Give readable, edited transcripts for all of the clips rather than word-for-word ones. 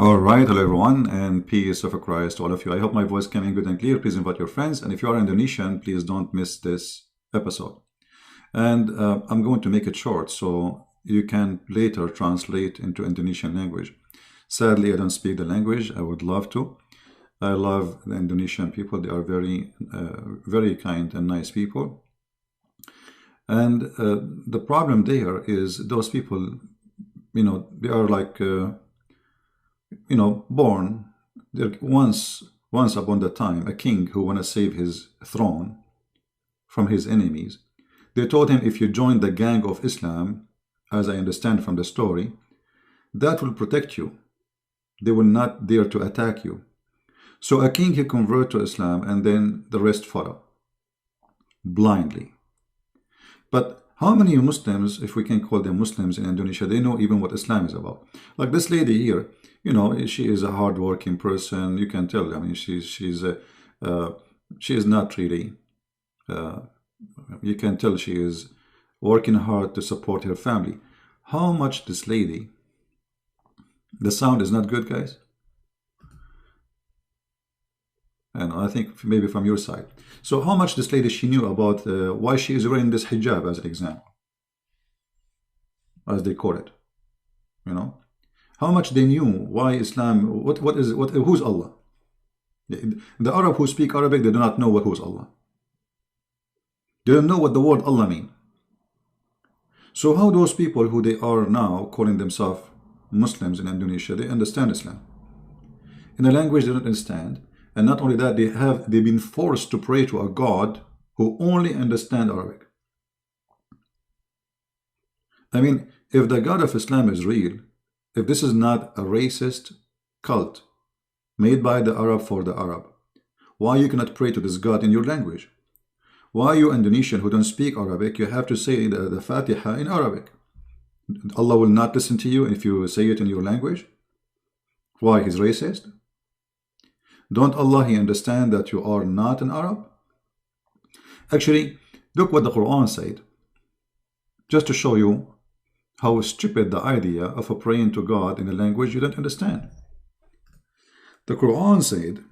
All right, hello everyone, and peace of Christ to all of you. I hope my voice came in good and clear. Please invite your friends, and if you are Indonesian, please don't miss this episode. And I'm going to make it short so you can later translate into Indonesian language. Sadly, I don't speak the language. I would love to. I love the Indonesian people. They are very kind and nice people. And the problem there is those people, they are like born. There once upon a time, a king who want to save his throne from his enemies. They told him, if you join the gang of Islam, as I understand from the story, that will protect you. They will not dare to attack you. So a king, he convert to Islam, and then the rest follow blindly. But how many Muslims, if we can call them Muslims in Indonesia, they know even what Islam is about? Like this lady here, she is a hardworking person. You can tell. I mean, she is not really. You can tell she is working hard to support her family. How much this lady? The sound is not good, guys. And I think maybe from your side. So how much this lady, she knew about why she is wearing this hijab as an example, as they call it, how much they knew why Islam, who's Allah? The Arab who speak Arabic, they do not know who's Allah. They don't know what the word Allah mean. So how those people who they are now calling themselves Muslims in Indonesia, they understand Islam. In a language they don't understand. And not only that, they've been forced to pray to a God who only understands Arabic. I mean, if the God of Islam is real, if this is not a racist cult made by the Arab for the Arab, why you cannot pray to this God in your language? Why you Indonesian who don't speak Arabic, you have to say the Fatiha in Arabic? Allah will not listen to you if you say it in your language? Why? He's racist? Don't Allah, He understand that you are not an Arab? Actually, look what the Quran said. Just to show you how stupid the idea of praying to God in a language you don't understand. The Quran said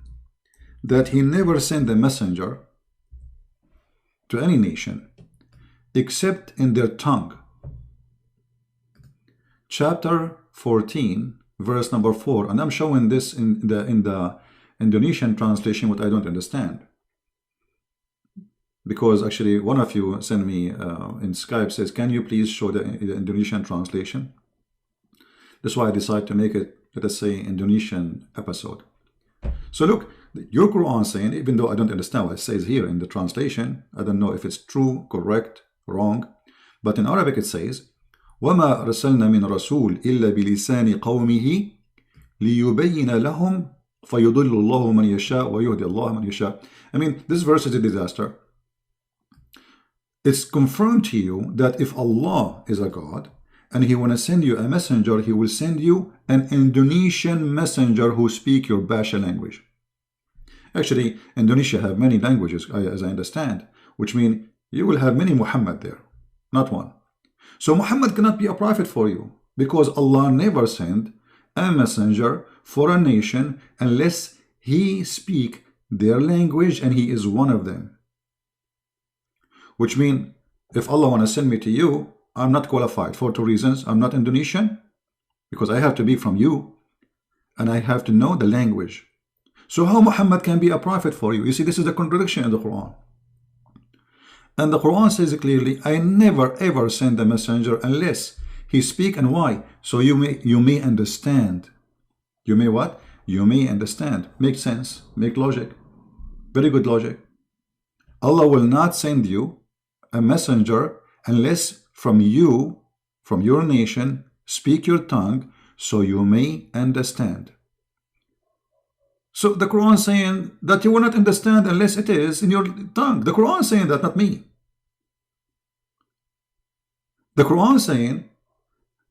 that He never sent a messenger to any nation except in their tongue. Chapter 14, verse number 4. And I'm showing this in the Indonesian translation, what I don't understand, because actually one of you sent me in Skype, says, can you please show the Indonesian translation? That's why I decided to make it, let us say, Indonesian episode. So look, your Quran saying, even though I don't understand what it says here in the translation, I don't know if it's true, correct, wrong, but in Arabic it says, وَمَا أَرْسَلْنَا مِنْ رَسُولٍ إِلَّا بِلِسَانِ قَوْمِهِ لِيُبَيِّنَ لَهُمْ فَيُضِلُّ اللَّهُ مَنْ يَشَاءُ وَيُهْدِي اللَّهُ مَنْ يَشَاءُ. I mean, this verse is a disaster. It's confirmed to you that if Allah is a God and He want to send you a messenger, He will send you an Indonesian messenger who speak your Basha language. Actually, Indonesia have many languages, as I understand, which mean you will have many Muhammad there, not one. So Muhammad cannot be a prophet for you, because Allah never sent a messenger for a nation unless he speak their language and he is one of them. Which means, if Allah want to send me to you, I'm not qualified for two reasons. I'm not Indonesian, because I have to be from you, and I have to know the language. So how Muhammad can be a prophet for you? You see, this is a contradiction in the Quran. And the Quran says clearly, I never ever send a messenger unless he speak. And why? So you may understand. You may what? You may understand. Make sense. Make logic. Very good logic. Allah will not send you a messenger unless from you, from your nation, speak your tongue so you may understand. So the Quran saying that you will not understand unless it is in your tongue. The Quran saying that, not me. The Quran saying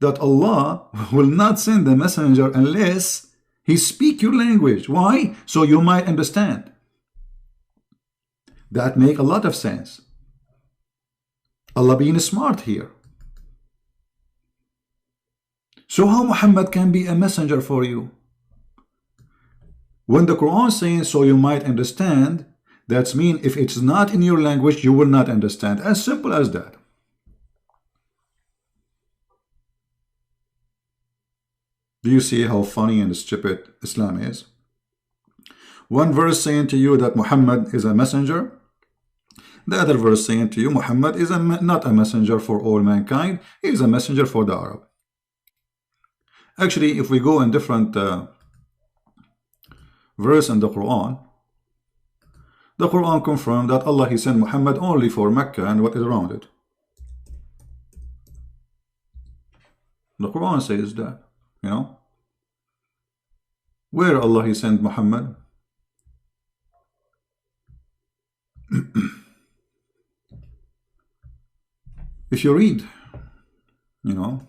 that Allah will not send a messenger unless He speak your language. Why? So you might understand. That make a lot of sense. Allah being smart here. So how Muhammad can be a messenger for you? When the Quran is saying, so you might understand, that's mean if it's not in your language, you will not understand. As simple as that. Do you see how funny and stupid Islam is? One verse saying to you that Muhammad is a messenger. The other verse saying to you Muhammad is not a messenger for all mankind. He is a messenger for the Arab. Actually, if we go in different verse in the Quran confirmed that Allah He sent Muhammad only for Mecca and what is around it. The Quran says that, you know, where Allah He sent Muhammad. If you read, you know,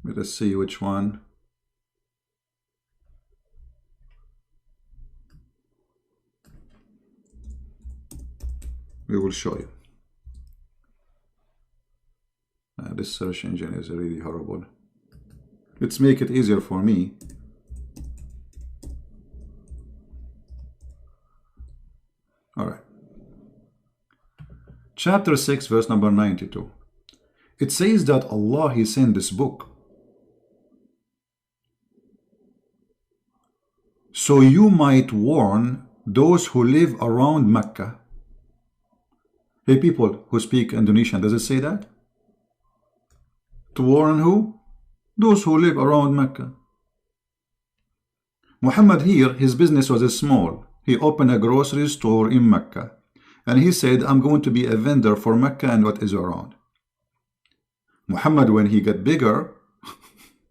let us see which one. We will show you. This search engine is really horrible. Let's make it easier for me. All right. Chapter 6, verse number 92. It says that Allah He sent this book so you might warn those who live around Mecca. Hey, people who speak Indonesian, does it say that? To warn who? Those who live around Mecca. Muhammad here, his business was small. He opened a grocery store in Mecca. And he said, I'm going to be a vendor for Mecca and what is around. Muhammad, when he got bigger,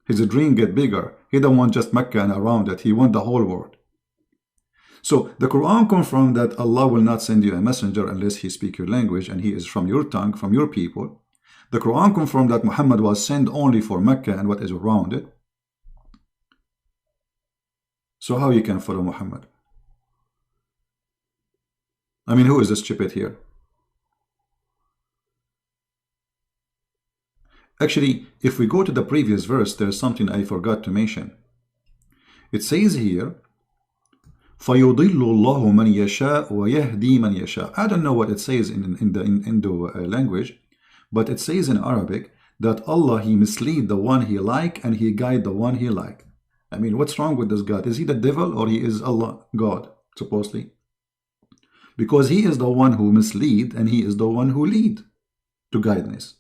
his dream get bigger. He don't want just Mecca and around it. He want the whole world. So the Quran confirmed that Allah will not send you a messenger unless He speak your language and He is from your tongue, from your people. The Quran confirmed that Muhammad was sent only for Mecca and what is around it. So how you can follow Muhammad? I mean, who is the stupid here? Actually, if we go to the previous verse, there's something I forgot to mention. It says here, فَيُضِلُّ اللَّهُ مَنْ يَشَاءُ وَيَهْدِي مَنْ يَشَاءُ. I don't know what it says in the Indo language, but it says in Arabic that Allah, He mislead the one He like and He guide the one He like. I mean, what's wrong with this God? Is He the devil or He is Allah, God, supposedly? Because He is the one who mislead and He is the one who lead to guidance.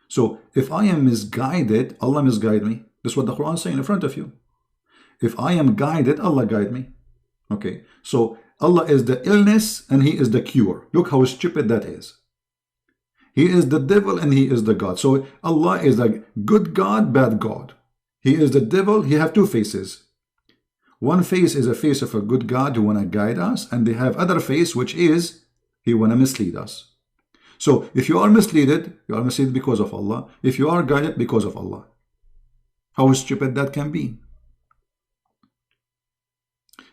So if I am misguided, Allah misguide me. That's what the Quran is saying in front of you. If I am guided, Allah guide me. Okay, so Allah is the illness and He is the cure. Look how stupid that is. He is the devil and He is the God. So Allah is a good God, bad God. He is the devil. He have two faces. One face is a face of a good God who want to guide us, and they have other face which is He want to mislead us. So if you are misled, you are misled because of Allah. If you are guided, because of Allah. How stupid that can be.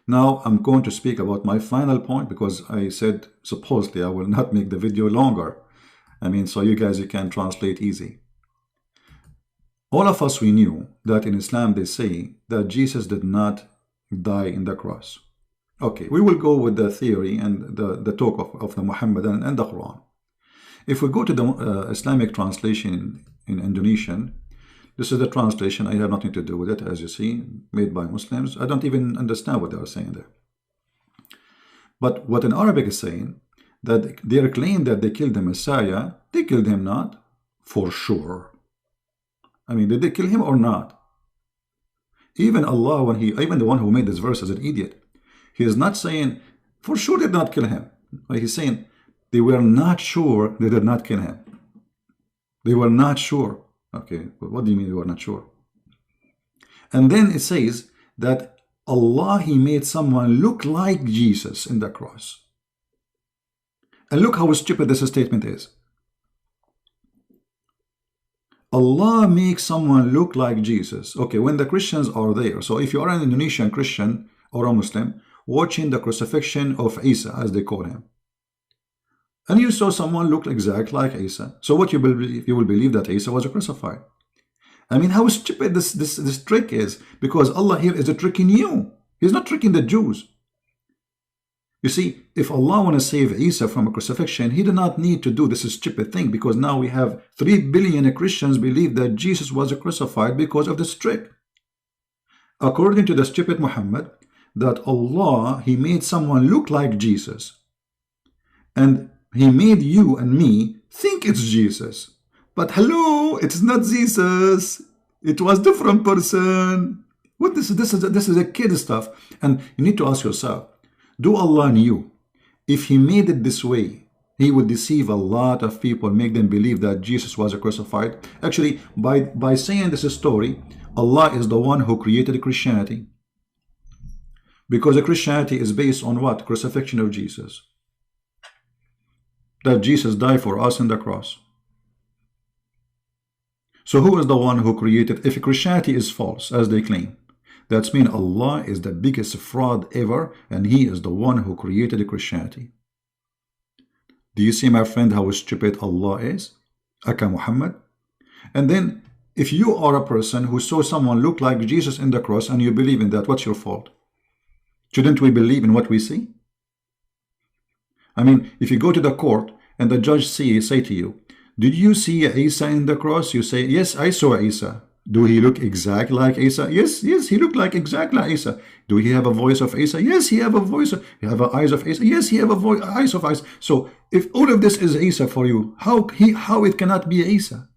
Now I'm going to speak about my final point, because I said supposedly I will not make the video longer. I mean, so you guys, you can translate easy. All of us, we knew that in Islam they say that Jesus did not die in the cross. Okay, we will go with the theory and the talk of the Muhammadan and the Quran. If we go to the Islamic translation in Indonesian, this is the translation. I have nothing to do with it, as you see, made by Muslims. I don't even understand what they are saying there. But what in Arabic is saying, that they claim that they killed the Messiah. They killed him not, for sure. I mean, did they kill him or not? Even Allah, even the one who made this verse is an idiot. He is not saying, for sure they did not kill him. He's saying, they were not sure they did not kill him. They were not sure. Okay, but what do you mean they were not sure? And then it says that Allah, He made someone look like Jesus in the cross. And look how stupid this statement is. Allah makes someone look like Jesus. Okay, when the Christians are there, so if you are an Indonesian Christian or a Muslim watching the crucifixion of Isa, as they call him, and you saw someone look exactly like Isa, so what you will believe that Isa was crucified. I mean, how stupid this trick is, because Allah here is tricking you. He's not tricking the Jews. You see, if Allah want to save Isa from a crucifixion, he did not need to do this stupid thing, because now we have 3 billion Christians believe that Jesus was crucified because of this trick. According to the stupid Muhammad, that Allah, he made someone look like Jesus, and he made you and me think it's Jesus. But hello, it's not Jesus. It was different person. What this is a kid stuff. And you need to ask yourself, do Allah knew if he made it this way, he would deceive a lot of people, make them believe that Jesus was crucified? Actually, by saying this story, Allah is the one who created Christianity. Because Christianity is based on what? Crucifixion of Jesus. That Jesus died for us on the cross. So who is the one who created? If Christianity is false, as they claim, that means Allah is the biggest fraud ever, and he is the one who created Christianity. Do you see, my friend, how stupid Allah is? Aka Muhammad. And then, if you are a person who saw someone look like Jesus in the cross and you believe in that, what's your fault? Shouldn't we believe in what we see? I mean, if you go to the court and the judge say to you, did you see Isa in the cross? You say, yes, I saw Isa. Do he look exactly like Isa? Yes, he looked like exactly like Isa. Do he have a voice of Isa? Yes, he have a voice. He have eyes of Isa? Yes, he have eyes of Isa. So if all of this is Isa for you, how it cannot be Isa?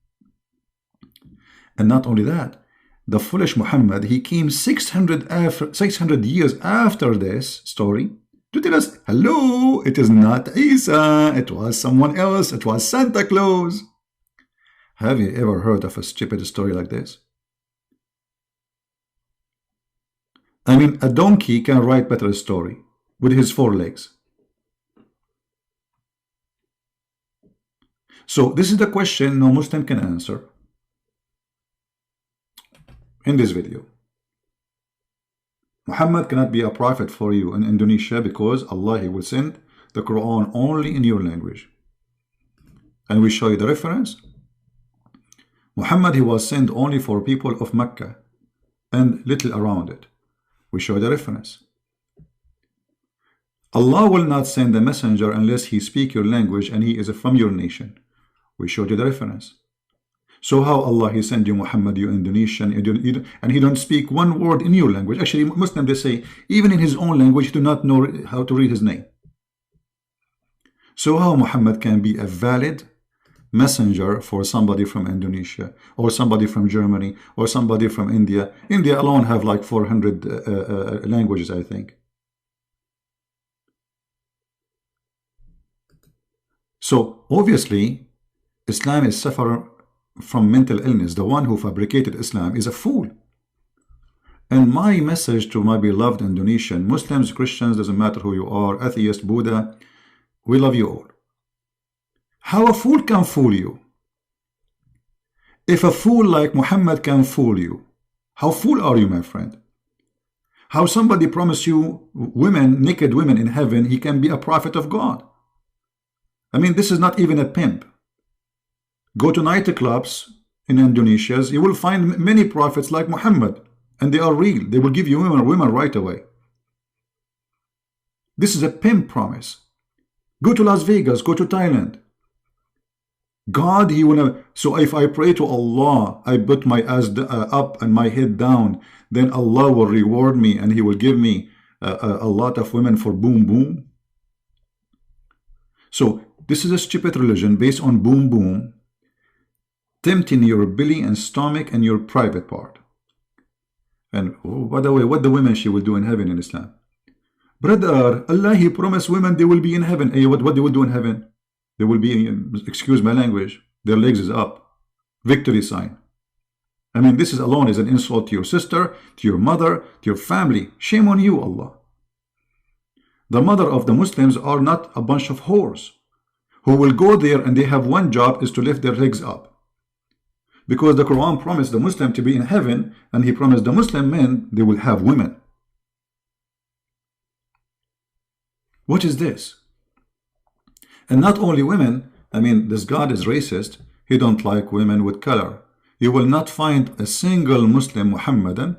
And not only that, the foolish Muhammad, he came 600 years after this story to tell us, hello, it is not Isa, it was someone else, it was Santa Claus. Have you ever heard of a stupid story like this? I mean, a donkey can write better story with his 4 legs. So this is the question no Muslim can answer in this video. Muhammad cannot be a prophet for you in Indonesia because Allah, he will send the Quran only in your language. And we show you the reference. Muhammad, he was sent only for people of Mecca and little around it. We show the reference. Allah will not send a messenger unless he speak your language and he is from your nation. We showed you the reference. So how Allah, he send you Muhammad, you Indonesian, and he don't speak one word in your language. Actually, Muslims, they say, even in his own language, he do not know how to read his name. So how Muhammad can be a valid messenger for somebody from Indonesia, or somebody from Germany, or somebody from India? India alone have like 400 languages, I think. So obviously, Islam is suffering from mental illness. The one who fabricated Islam is a fool. And my message to my beloved Indonesian Muslims, Christians, doesn't matter who you are, atheist, Buddha, we love you all. How a fool can fool you? If a fool like Muhammad can fool you, how fool are you, my friend? How somebody promised you women, naked women in heaven, he can be a prophet of God? I mean, this is not even a pimp. Go to nightclubs in Indonesia, you will find many prophets like Muhammad, and they are real. They will give you women right away. This is a pimp promise. Go to Las Vegas, go to Thailand. God, he will. So if I pray to Allah, I put my ass up and my head down, then Allah will reward me and he will give me a lot of women for boom boom. So this is a stupid religion based on boom boom, tempting your belly and stomach and your private part. And oh, by the way, what the women she will do in heaven in Islam? Brother, Allah, he promised women they will be in heaven. Hey, what they will do in heaven? They will be, excuse my language, their legs is up. Victory sign. I mean, this is alone is an insult to your sister, to your mother, to your family. Shame on you, Allah. The mother of the Muslims are not a bunch of whores who will go there and they have one job is to lift their legs up. Because the Quran promised the Muslim to be in heaven, and he promised the Muslim men they will have women. What is this? And not only women, I mean, this God is racist. He don't like women with color. You will not find a single Muslim Muhammadan.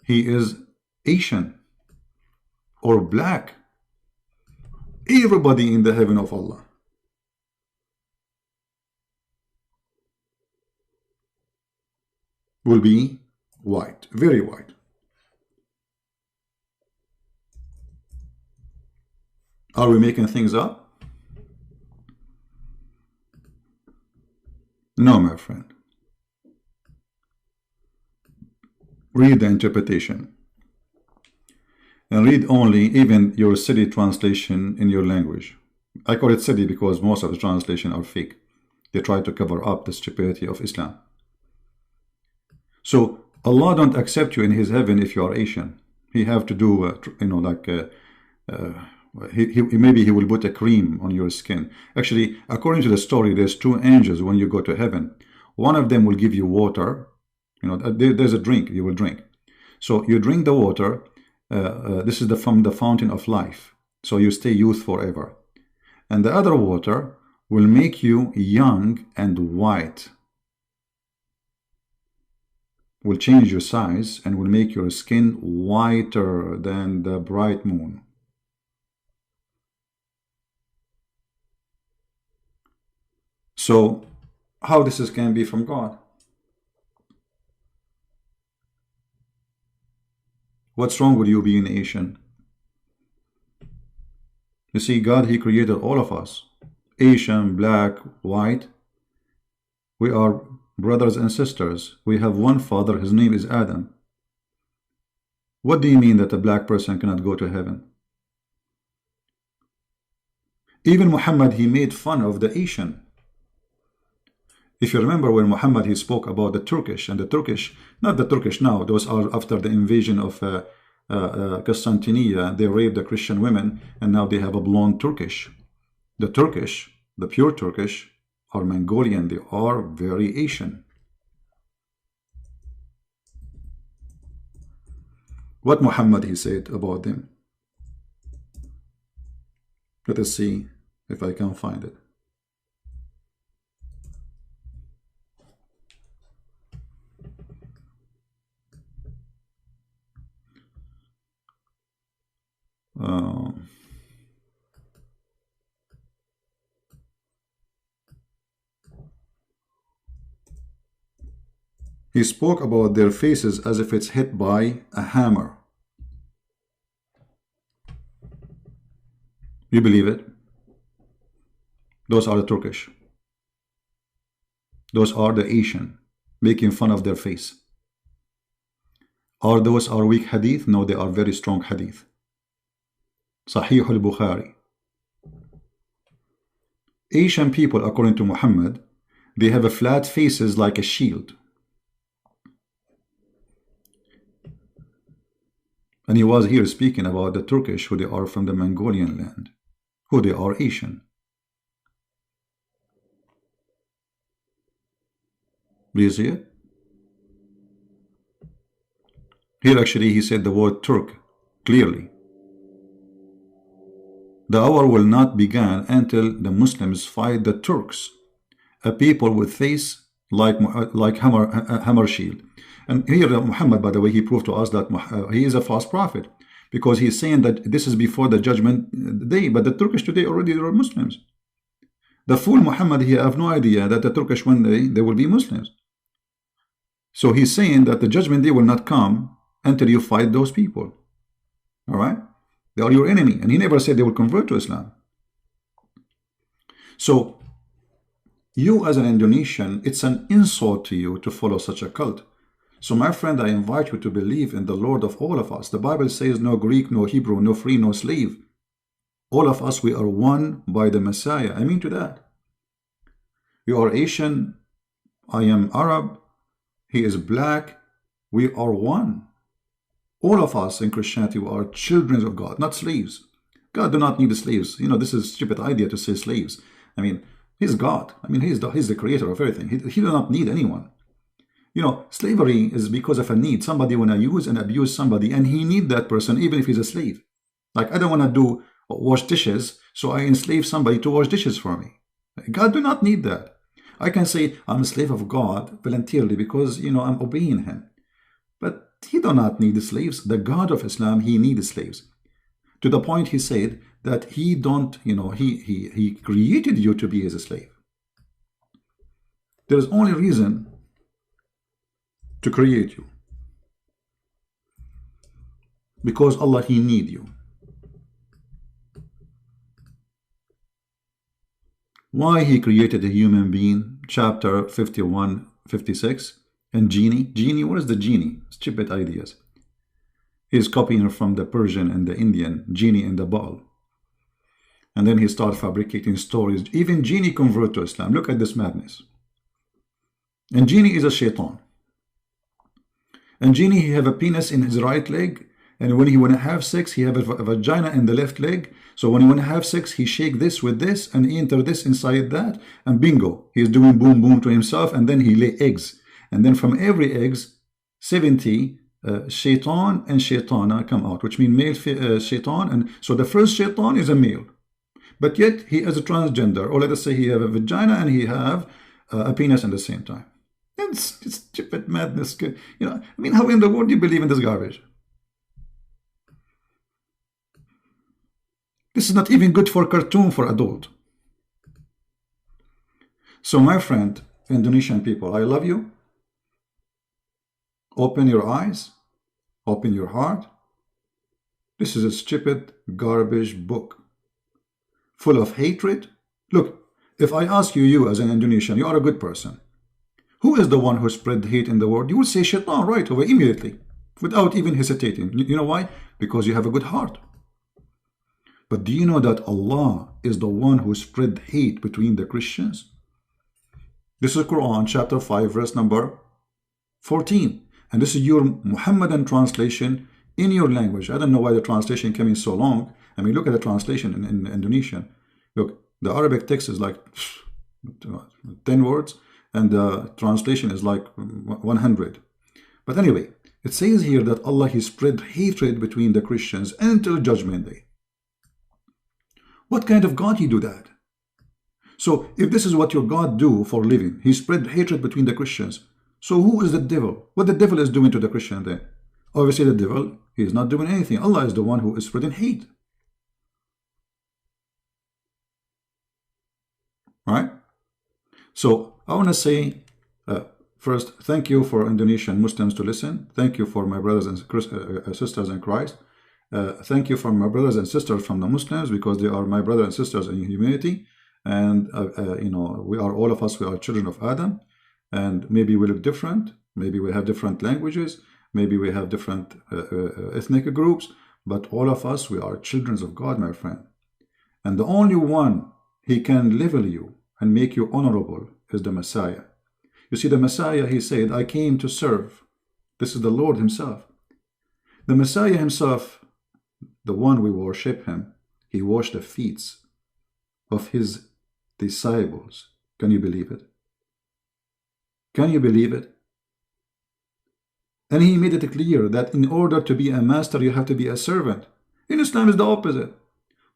He is Asian or black. Everybody in the heaven of Allah. Will be white, very white. Are we making things up? No, my friend. Read the interpretation. And read only even your city translation in your language. I call it city because most of the translation are fake. They try to cover up the stupidity of Islam. So Allah don't accept you in His heaven if you are Asian. He have to do, maybe He will put a cream on your skin. Actually, according to the story, there's two angels when you go to heaven. One of them will give you water. There's a drink you will drink. So you drink the water. This is from the fountain of life. So you stay youth forever. And the other water will make you young and white. Will change your size and will make your skin whiter than the bright moon. So how this can be from God? What's wrong with you being Asian? You see, God, He created all of us. Asian, black, white. We are brothers and sisters. We have one father. His name is Adam. What do you mean that a black person cannot go to heaven? Even Muhammad, he made fun of the Asian. If you remember when Muhammad, he spoke about the Turkish, and the Turkish, not the Turkish now, those are after the invasion of Constantinople, they raped the Christian women, and now they have a blonde Turkish. The Turkish, the pure Turkish, are Mongolian. They are very Asian. What Muhammad, he said about them? Let us see if I can find it. He spoke about their faces as if it's hit by a hammer. You believe it? Those are the Turkish. Those are the Asian, making fun of their face. Are those weak hadith? No, they are very strong hadith. Sahih al-Bukhari. Asian people, according to Muhammad, they have a flat faces like a shield. And he was here speaking about the Turkish, who they are from the Mongolian land, who they are Asian. Do you see it? Here actually he said the word Turk clearly. The hour will not begin until the Muslims fight the Turks, a people with face like hammer shield. And here Muhammad, by the way, he proved to us that he is a false prophet, because he's saying that this is before the judgment day, but the Turkish today already are Muslims. The fool Muhammad, he have no idea that the Turkish one day they will be Muslims. So he's saying that the judgment day will not come until you fight those people. All right? They are your enemy. And he never said they will convert to Islam. So you as an Indonesian, it's an insult to you to follow such a cult. So my friend, I invite you to believe in the Lord of all of us. The Bible says no Greek, no Hebrew, no free, no slave. All of us, we are one by the Messiah. I mean to that. You are Asian, I am Arab, he is black, we are one. All of us in Christianity are children of God, not slaves. God do not need slaves. You know, this is a stupid idea to say slaves. I mean, he's God. I mean, he's the creator of everything. He do not need anyone. You know, slavery is because of a need. Somebody want to use and abuse somebody, and he need that person even if he's a slave. Like, I don't want to wash dishes, so I enslave somebody to wash dishes for me. God do not need that. I can say I'm a slave of God voluntarily because, I'm obeying him. But he do not need slaves. The God of Islam, he needs slaves. To the point he said that he don't, he created you to be his slave. There is only reason to create you. Because Allah, he need you. Why he created a human being, chapter 51, 56, and genie, what is the genie? Stupid ideas. He's copying from the Persian and the Indian, genie in the bottle. And then he started fabricating stories. Even genie convert to Islam. Look at this madness. And genie is a shaitan. And genie, he have a penis in his right leg, and when he want to have sex, he have a vagina in the left leg. So when he want to have sex, he shake this with this, and he enter this inside that, and bingo, he's doing boom boom to himself, and then he lay eggs. And then from every eggs, 70 shaitan and shaitana come out, which mean male shaitan. And so the first shaitan is a male, but yet he is a transgender, or let us say he have a vagina and he have a penis at the same time. It's stupid madness. How in the world do you believe in this garbage? This is not even good for cartoon for adult. So my friend, Indonesian people, I love you. Open your eyes. Open your heart. This is a stupid garbage book full of hatred. Look, if I ask you as an Indonesian, you are a good person. Who is the one who spread hate in the world? You will say shaitan right away, immediately, without even hesitating. You know why? Because you have a good heart. But do you know that Allah is the one who spread hate between the Christians? This is Quran chapter 5 verse number 14. And this is your Muhammadan translation in your language. I don't know why the translation came in so long. Look at the translation in Indonesian. Look, the Arabic text is like 10 words, and the translation is like 100. But anyway, it says here that Allah, he spread hatred between the Christians until Judgment Day. What kind of God he do that? So if this is what your God do for a living, he spread hatred between the Christians. So who is the devil? What the devil is doing to the Christian then? Obviously the devil, he is not doing anything. Allah is the one who is spreading hate. Right? So I want to say first, thank you for Indonesian Muslims to listen. Thank you for my brothers and sisters in Christ. Thank you for my brothers and sisters from the Muslims, because they are my brothers and sisters in humanity. And we are, all of us, we are children of Adam. And maybe we look different. Maybe we have different languages. Maybe we have different ethnic groups. But all of us, we are children of God, my friend. And the only one he can level you and make you honorable is the Messiah. You see, the Messiah, he said, I came to serve. This is the Lord himself. The Messiah himself, the one we worship him, he washed the feet of his disciples. Can you believe it? Can you believe it? And he made it clear that in order to be a master, you have to be a servant. In Islam, is the opposite.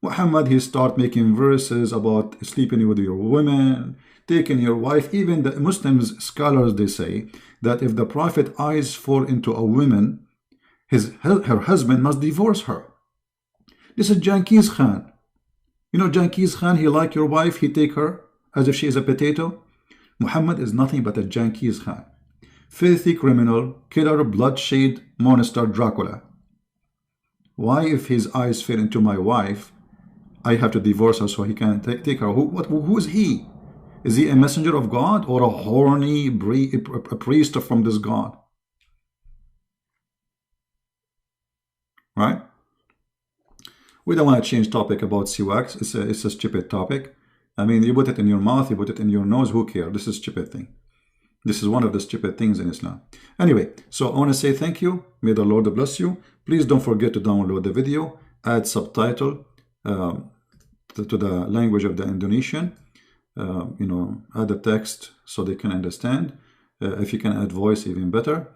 Muhammad, he start making verses about sleeping with your women, taking your wife. Even the Muslims, scholars, they say that if the Prophet's eyes fall into a woman, her husband must divorce her. This is Genghis Khan. You know Genghis Khan, he like your wife, he take her as if she is a potato. Muhammad is nothing but a Genghis Khan. Filthy criminal, killer, bloodshed, monster, Dracula. Why, if his eyes fell into my wife, I have to divorce her so he can take her? Who is he? Is he a messenger of God or a horny a priest from this God? Right? We don't want to change topic about siwak. It's a stupid topic. You put it in your mouth, you put it in your nose, who cares? This is a stupid thing. This is one of the stupid things in Islam. Anyway, so I want to say thank you. May the Lord bless you. Please don't forget to download the video, add subtitle to the language of the Indonesian. Add the text so they can understand. If you can add voice, even better.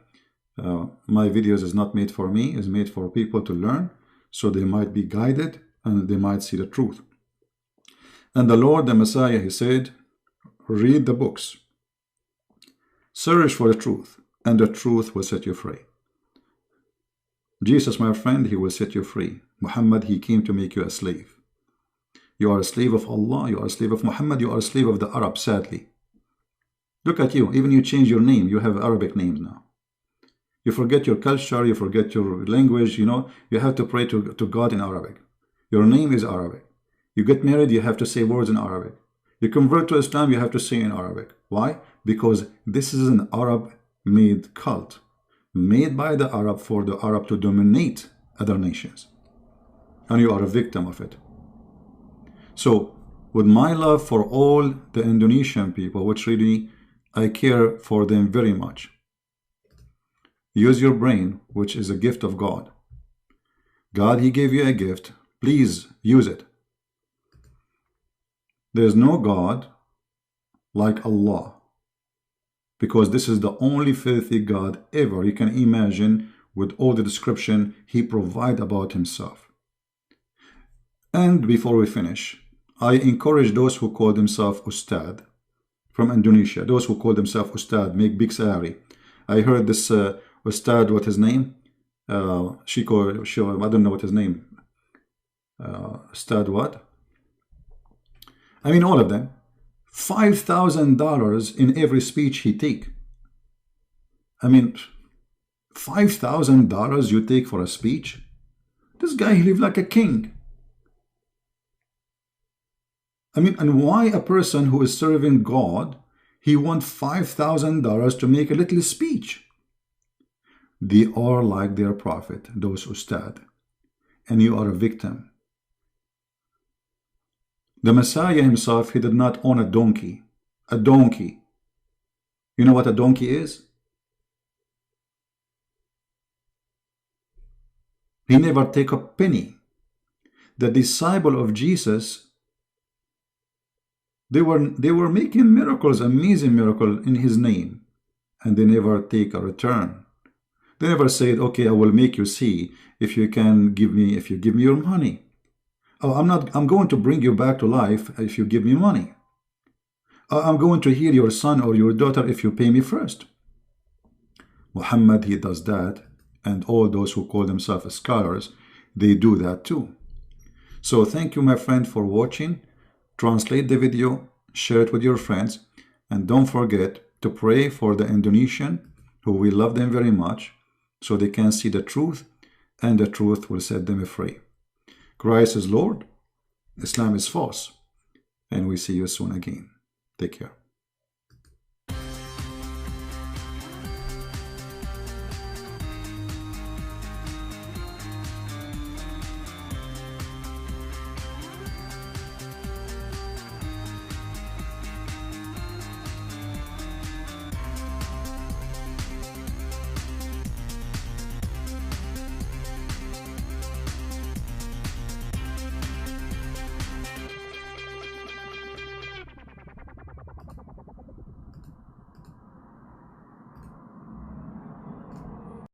My videos is not made for me, it's made for people to learn, so they might be guided and they might see the truth. And the Lord, the Messiah, he said, read the books, search for the truth, and the truth will set you free. Jesus, my friend, he will set you free. Muhammad, he came to make you a slave. You are a slave of Allah, you are a slave of Muhammad, you are a slave of the Arab, sadly. Look at you, even you change your name, you have Arabic names now. You forget your culture, you forget your language, you know, you have to pray to God in Arabic. Your name is Arabic. You get married, you have to say words in Arabic. You convert to Islam, you have to say in Arabic. Why? Because this is an Arab-made cult, made by the Arab for the Arab to dominate other nations. And you are a victim of it. So, with my love for all the Indonesian people, which really I care for them very much, use your brain, which is a gift of God. God, he gave you a gift. Please use it. There is no God like Allah, because this is the only filthy God ever you can imagine, with all the description he provides about himself. And before we finish, I encourage those who call themselves Ustad from Indonesia, those who call themselves Ustad, make big salary. I heard this Ustad, what his name? I don't know what his name. Ustad what? I mean, all of them. $5,000 in every speech he take. I mean, $5,000 you take for a speech? This guy, he lives like a king. I mean, and why a person who is serving God, he wants $5,000 to make a little speech? They are like their prophet, those Ustad, and you are a victim. The Messiah himself, he did not own a donkey. A donkey. You know what a donkey is? He never take a penny. The disciple of Jesus, they were making miracles, amazing miracle in his name, and they never take a return. They never said, okay, I will make you see if you give me your money. Oh, I'm going to bring you back to life if you give me money. I'm going to heal your son or your daughter if you pay me first. Muhammad, he does that, and all those who call themselves scholars, they do that too. So thank you, my friend, for watching. Translate the video, share it with your friends, and don't forget to pray for the Indonesian, who we love them very much, so they can see the truth, and the truth will set them free. Christ is Lord, Islam is false, and we see you soon again. Take care.